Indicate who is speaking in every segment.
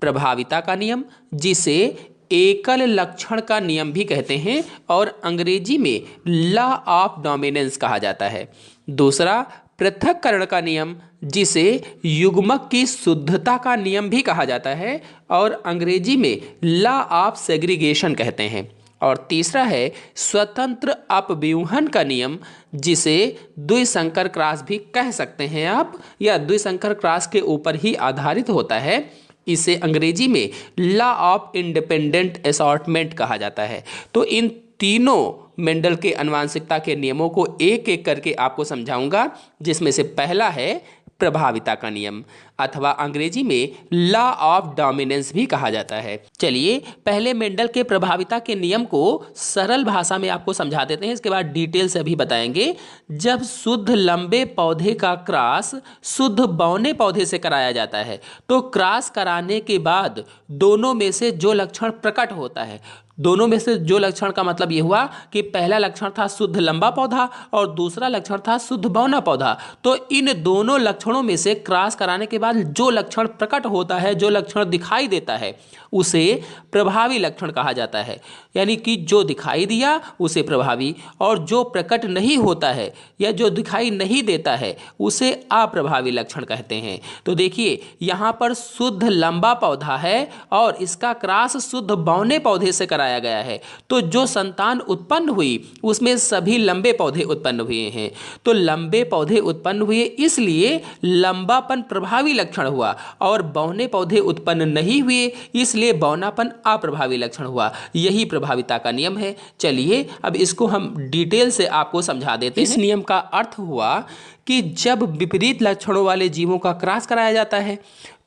Speaker 1: प्रभाविता का नियम, जिसे एकल लक्षण का नियम भी कहते हैं और अंग्रेजी में लॉ ऑफ डोमिनेंस कहा जाता है। दूसरा, पृथक्करण का नियम, जिसे युग्मक की शुद्धता का नियम भी कहा जाता है और अंग्रेजी में लॉ ऑफ सेग्रीगेशन कहते हैं। और तीसरा है स्वतंत्र अपव्यूहन का नियम, जिसे द्विसंकर क्रॉस भी कह सकते हैं आप, या द्विसंकर क्रॉस के ऊपर ही आधारित होता है। इसे अंग्रेजी में लॉ ऑफ इंडिपेंडेंट असॉर्टमेंट कहा जाता है। तो इन तीनों मेंडल के आनुवंशिकता के नियमों को एक एक करके आपको समझाऊंगा, जिसमें से पहला है प्रभाविता का नियम, अथवा अंग्रेजी में लॉ ऑफ डोमिनेंस भी कहा जाता है। चलिए पहले मेंडल के प्रभाविता के नियम को सरल भाषा में आपको समझा देते हैं, इसके बाद डिटेल से अभी बताएंगे। जब शुद्ध लंबे पौधे का क्रॉस शुद्ध बौने पौधे से कराया जाता है, तो क्रॉस कराने के बाद दोनों में से जो लक्षण प्रकट होता है, दोनों में से जो लक्षण का मतलब ये हुआ कि पहला लक्षण था शुद्ध लंबा पौधा और दूसरा लक्षण था शुद्ध बौना पौधा। तो इन दोनों लक्षणों में से क्रॉस कराने के बाद जो लक्षण प्रकट होता है, जो लक्षण दिखाई देता है, उसे प्रभावी लक्षण कहा जाता है। यानी कि जो दिखाई दिया उसे प्रभावी, और जो प्रकट नहीं होता है या जो दिखाई नहीं देता है उसे अप्रभावी लक्षण कहते हैं। तो देखिए यहाँ पर शुद्ध लंबा पौधा है और इसका क्रॉस शुद्ध बौने पौधे से कराया गया है, तो जो संतान उत्पन्न हुई उसमें सभी लंबे पौधे उत्पन्न हुए हैं। तो लंबे पौधे उत्पन्न हुए इसलिए लंबापन प्रभावी लक्षण हुआ, और बौने पौधे उत्पन्न नहीं हुए इसलिए बौनापन अप्रभावी लक्षण हुआ। यही प्रभाविता का नियम है। चलिए अब इसको हम डिटेल से आपको समझा देते हैं। इस नियम का अर्थ हुआ कि जब विपरीत लक्षणों वाले जीवों का क्रॉस कराया जाता है,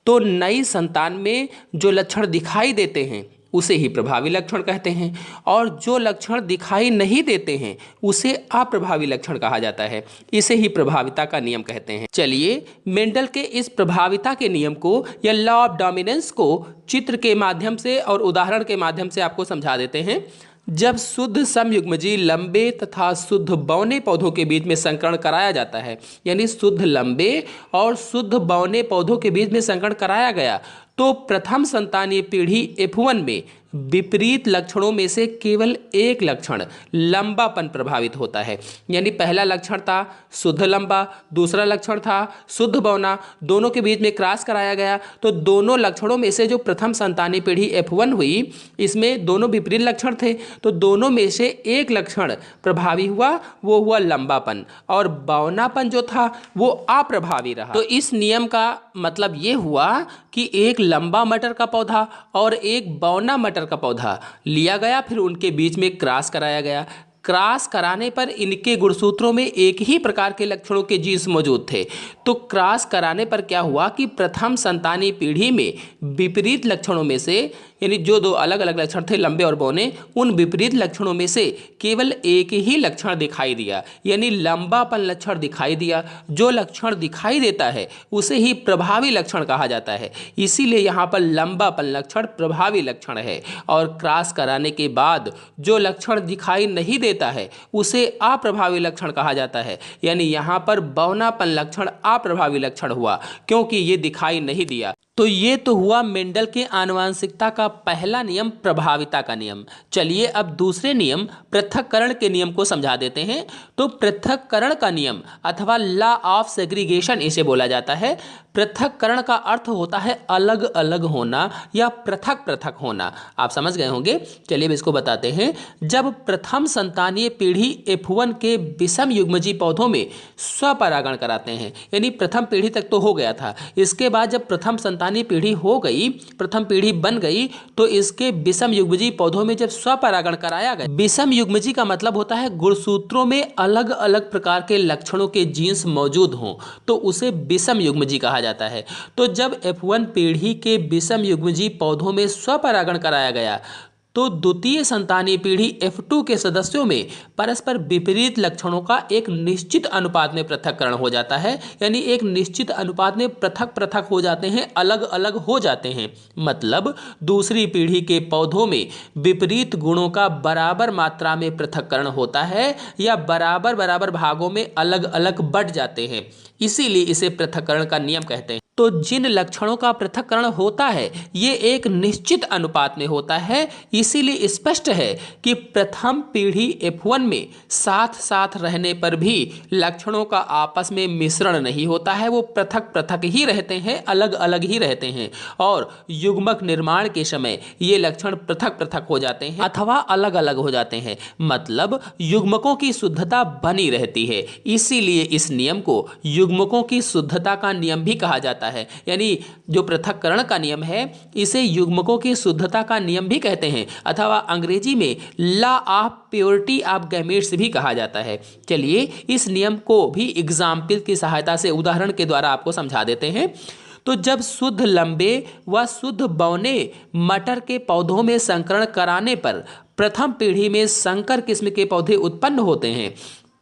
Speaker 1: तो नई संतान में जो लक्षण दिखाई देते हैं उसे ही प्रभावी लक्षण कहते हैं, और जो लक्षण दिखाई नहीं देते हैं उसे अप्रभावी लक्षण कहा जाता है। इसे ही प्रभाविता का नियम कहते हैं। चलिए मेंडल के इस प्रभाविता के नियम को या लॉ ऑफ डोमिनेंस को चित्र के माध्यम से और उदाहरण के माध्यम से आपको समझा देते हैं। जब शुद्ध समयुग्मजीय लंबे तथा शुद्ध बौने पौधों के बीच में संकरण कराया जाता है, यानी शुद्ध लंबे और शुद्ध बौने पौधों के बीच में संकरण कराया गया, तो प्रथम संतानीय पीढ़ी F1 में विपरीत लक्षणों में से केवल एक लक्षण लंबापन प्रभावित होता है। यानी पहला लक्षण था शुद्ध लंबा, दूसरा लक्षण था शुद्ध बौना, दोनों के बीच में क्रॉस कराया गया, तो दोनों लक्षणों में से जो प्रथम संतानीय पीढ़ी F1 हुई, इसमें दोनों विपरीत लक्षण थे, तो दोनों में से एक लक्षण प्रभावी हुआ, वो हुआ लंबापन, और बौनापन जो था वो अप्रभावी रहा। तो इस नियम का मतलब ये हुआ कि एक लंबा मटर का पौधा और एक बौना मटर का पौधा लिया गया, फिर उनके बीच में क्रॉस कराया गया। क्रॉस कराने पर इनके गुणसूत्रों में एक ही प्रकार के लक्षणों के जीन्स मौजूद थे। तो क्रॉस कराने पर क्या हुआ कि प्रथम संतानीय पीढ़ी में विपरीत लक्षणों में से, यानी जो दो अलग अलग लक्षण थे लंबे और बौने, उन विपरीत लक्षणों में से केवल एक ही लक्षण दिखाई दिया, यानी लंबापन लक्षण दिखाई दिया। जो लक्षण दिखाई देता है उसे ही प्रभावी लक्षण कहा जाता है, इसीलिए यहाँ पर लंबापन लक्षण प्रभावी लक्षण है। और क्रॉस कराने के बाद जो लक्षण दिखाई नहीं देता है उसे अप्रभावी लक्षण कहा जाता है, यानी यहाँ पर बौनापन लक्षण अप्रभावी लक्षण हुआ, क्योंकि ये दिखाई नहीं दिया। तो ये तो हुआ मेंडल के आनुवंशिकता का पहला नियम, प्रभाविता का नियम। चलिए अब दूसरे नियम पृथक्करण के नियम को समझा देते हैं। तो पृथक्करण का नियम अथवा लॉ ऑफ सेग्रीगेशन इसे बोला जाता है। पृथक्करण का अर्थ होता है अलग अलग होना या पृथक पृथक होना। आप समझ गए होंगे। चलिए अब इसको बताते हैं। जब प्रथम संतानीय पीढ़ी F1 के विषम युग्मजीय पौधों में स्वपरागण कराते हैं, यानी प्रथम पीढ़ी तक तो हो गया था, इसके बाद जब प्रथम संतानीय पीढ़ी हो गई, प्रथम पीढ़ी बन गई, तो इसके विषम युग्मजीय पौधों में जब स्वपरागण कराया गया, विषम युग्मजीय का मतलब होता है गुणसूत्रों में अलग अलग प्रकार के लक्षणों के जीन्स मौजूद हों, तो उसे विषम युग्मजीय कहा जाता है। तो जब F1 पीढ़ी के विषम युग्मजीय पौधों में स्वपरागण कराया गया, तो द्वितीय संतानीय पीढ़ी F2 के सदस्यों में परस्पर विपरीत लक्षणों का एक निश्चित अनुपात में पृथक्करण हो जाता है, यानी एक निश्चित अनुपात में पृथक पृथक हो जाते हैं, अलग अलग हो जाते हैं। मतलब दूसरी पीढ़ी के पौधों में विपरीत गुणों का बराबर मात्रा में पृथक्करण होता है या बराबर बराबर भागों में अलग अलग बढ़ जाते हैं, इसीलिए इसे पृथक्करण का नियम कहते हैं। तो जिन लक्षणों का पृथक्करण होता है ये एक निश्चित अनुपात में होता है। इसीलिए स्पष्ट है कि प्रथम पीढ़ी F1 में साथ साथ रहने पर भी लक्षणों का आपस में मिश्रण नहीं होता है, वो पृथक पृथक ही रहते हैं, अलग अलग ही रहते हैं और युग्मक निर्माण के समय ये लक्षण पृथक पृथक हो जाते हैं अथवा अलग अलग हो जाते हैं, मतलब युग्मकों की शुद्धता बनी रहती है। इसीलिए इस नियम को युग्मकों की शुद्धता का नियम भी कहा जाता है। यानी जो पृथक्करण का नियम है इसे युग्मकों की शुद्धता का नियम भी कहते हैं अथवा अंग्रेजी में law of purity of gametes भी कहा जाता है। चलिए इस नियम को भी एग्जाम्पल की सहायता से उदाहरण के द्वारा आपको समझा देते हैं। तो जब शुद्ध लंबे व शुद्ध बौने मटर के पौधों में संकरण कराने पर प्रथम पीढ़ी में संकर किस्म के पौधे उत्पन्न होते हैं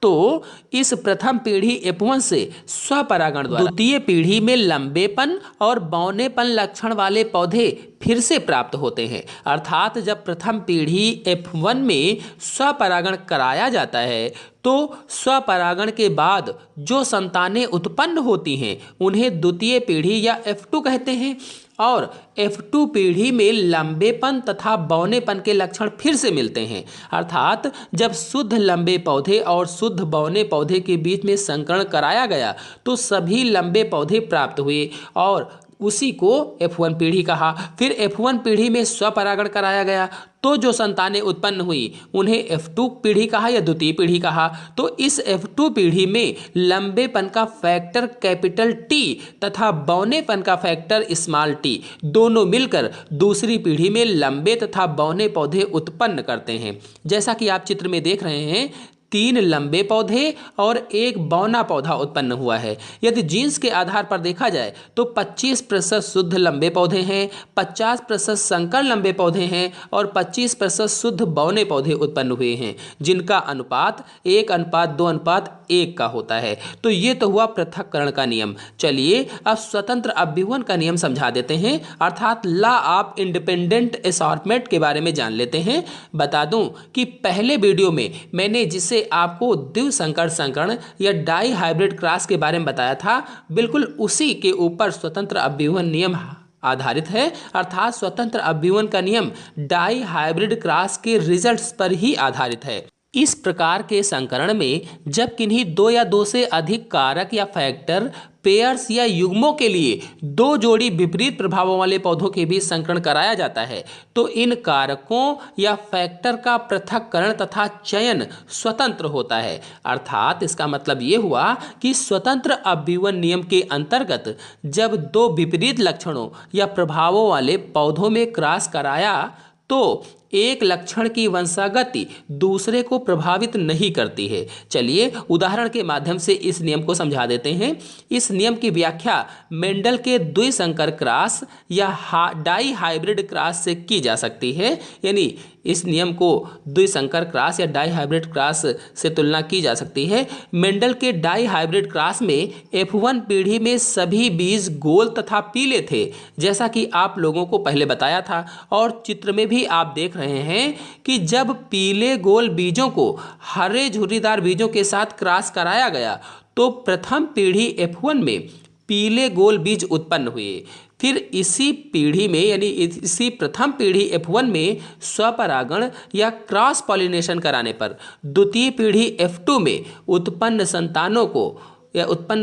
Speaker 1: तो इस प्रथम पीढ़ी F1 से स्वपरागण द्वारा द्वितीय पीढ़ी में लंबेपन और बौनेपन लक्षण वाले पौधे फिर से प्राप्त होते हैं। अर्थात जब प्रथम पीढ़ी F1 में स्वपरागण कराया जाता है तो स्वपरागण के बाद जो संतानें उत्पन्न होती हैं उन्हें द्वितीय पीढ़ी या F2 कहते हैं और F2 पीढ़ी में लंबेपन तथा बौनेपन के लक्षण फिर से मिलते हैं। अर्थात जब शुद्ध लंबे पौधे और शुद्ध बौने पौधे के बीच में संकरण कराया गया तो सभी लंबे पौधे प्राप्त हुए और उसी को F1 पीढ़ी कहा। फिर F1 पीढ़ी में स्वपरागण कराया गया तो जो संतानें उत्पन्न हुई उन्हें F2 पीढ़ी कहा या द्वितीय पीढ़ी कहा। तो इस F2 पीढ़ी में लंबेपन का फैक्टर कैपिटल T तथा बौनेपन का फैक्टर स्मॉल t दोनों मिलकर दूसरी पीढ़ी में लंबे तथा बौने पौधे उत्पन्न करते हैं। जैसा कि आप चित्र में देख रहे हैं 3 लंबे पौधे और 1 बौना पौधा उत्पन्न हुआ है। यदि जीन्स के आधार पर देखा जाए तो 25% शुद्ध लंबे पौधे हैं, 50% संकर लंबे पौधे हैं और 25% शुद्ध बौने पौधे उत्पन्न हुए हैं जिनका अनुपात 1:2:1 का होता है। तो ये तो हुआ पृथक्करण का नियम। चलिए अब स्वतंत्र अभ्युहन का नियम समझा देते हैं अर्थात लॉ ऑफ इंडिपेंडेंट असॉर्टमेंट के बारे में जान लेते हैं। बता दूं कि पहले वीडियो में मैंने जिसे आपको द्विसंकर संकरण या डाई हाइब्रिड क्रॉस के बारे में बताया था बिल्कुल उसी के ऊपर स्वतंत्र अभ्युहन नियम आधारित है। अर्थात स्वतंत्र अभ्युहन का नियम डाई हाइब्रिड क्रॉस के रिजल्ट्स पर ही आधारित है। इस प्रकार के संकरण में जब किन्हीं 2 या 2 से अधिक कारक या फैक्टर पेयर्स या युग्मों के लिए 2 जोड़ी विपरीत प्रभावों वाले पौधों के बीच संकरण कराया जाता है तो इन कारकों या फैक्टर का पृथक्करण तथा चयन स्वतंत्र होता है। अर्थात इसका मतलब ये हुआ कि स्वतंत्र अभ्युहन नियम के अंतर्गत जब 2 विपरीत लक्षणों या प्रभावों वाले पौधों में क्रॉस कराया तो एक लक्षण की वंशागति दूसरे को प्रभावित नहीं करती है। चलिए उदाहरण के माध्यम से इस नियम को समझा देते हैं। इस नियम की व्याख्या मेंडल के द्विसंकर क्रॉस या डाई हाइब्रिड क्रॉस से की जा सकती है। यानी इस नियम को द्विसंकर क्रॉस या डाई हाइब्रिड क्रॉस से तुलना की जा सकती है। मेंडल के डाई हाइब्रिड क्रॉस में F1 पीढ़ी में सभी बीज गोल तथा पीले थे जैसा कि आप लोगों को पहले बताया था और चित्र में भी आप देख रहे हैं कि जब पीले गोल बीजों को हरे झुर्रीदार बीजों के साथ क्रॉस कराया गया तो प्रथम पीढ़ी F1 में पीले गोल बीज उत्पन्न हुए। फिर इसी पीढ़ी में यानी इसी प्रथम पीढ़ी F1 में स्वपरागण या क्रॉस पॉलिनेशन कराने पर द्वितीय पीढ़ी F2 में उत्पन्न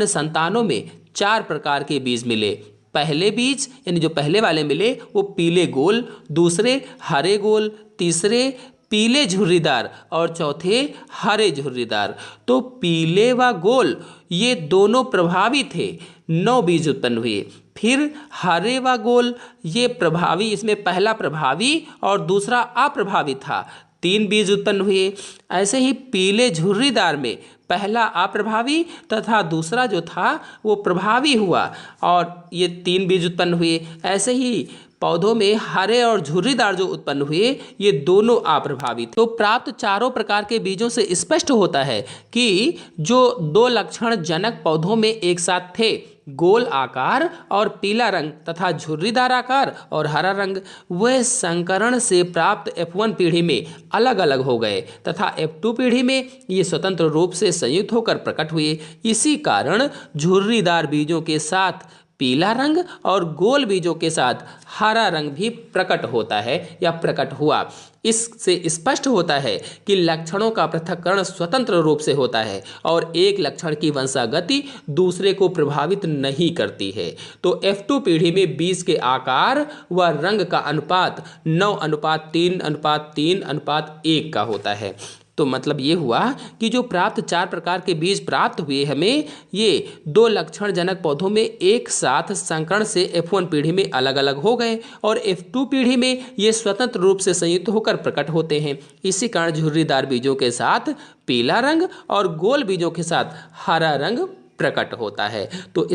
Speaker 1: संतानों में 4 प्रकार के बीज मिले। पहले बीज यानी जो पहले वाले मिले वो पीले गोल, दूसरे हरे गोल, तीसरे पीले झुर्रीदार और चौथे हरे झुर्रीदार। तो पीले व गोल ये दोनों प्रभावी थे, 9 बीज उत्पन्न हुए। फिर हरे व गोल ये प्रभावी, इसमें पहला प्रभावी और दूसरा अप्रभावी था, 3 बीज उत्पन्न हुए। ऐसे ही पीले झुर्रीदार में पहला अप्रभावी तथा दूसरा जो था वो प्रभावी हुआ और ये 3 बीज उत्पन्न हुए। ऐसे ही पौधों में हरे और झुर्रीदार जो उत्पन्न हुए ये दोनों अप्रभावी थे। तो प्राप्त चारों प्रकार के बीजों से स्पष्ट होता है कि जो 2 लक्षण जनक पौधों में एक साथ थे, गोल आकार और पीला रंग तथा झुर्रीदार आकार और हरा रंग, वह संकरण से प्राप्त F1 पीढ़ी में अलग अलग हो गए तथा F2 पीढ़ी में ये स्वतंत्र रूप से संयुक्त होकर प्रकट हुए। इसी कारण झुर्रीदार बीजों के साथ पीला रंग और गोल बीजों के साथ हरा रंग भी प्रकट होता है या प्रकट हुआ। इससे स्पष्ट होता है कि लक्षणों का पृथक्करण स्वतंत्र रूप से होता है और एक लक्षण की वंशागति दूसरे को प्रभावित नहीं करती है। तो F2 पीढ़ी में बीज के आकार व रंग का अनुपात 9:3:3:1 का होता है। तो मतलब ये हुआ कि जो प्राप्त 4 प्रकार के बीज प्राप्त हुए हमें, ये 2 लक्षण जनक पौधों में एक साथ संकरण से F1 पीढ़ी में अलग अलग हो गए और F2 पीढ़ी में ये स्वतंत्र रूप से संयुक्त होकर प्रकट होते हैं। इसी कारण झुर्रीदार बीजों के साथ पीला रंग और गोल बीजों के साथ हरा रंग प्रकट होता है। तो इस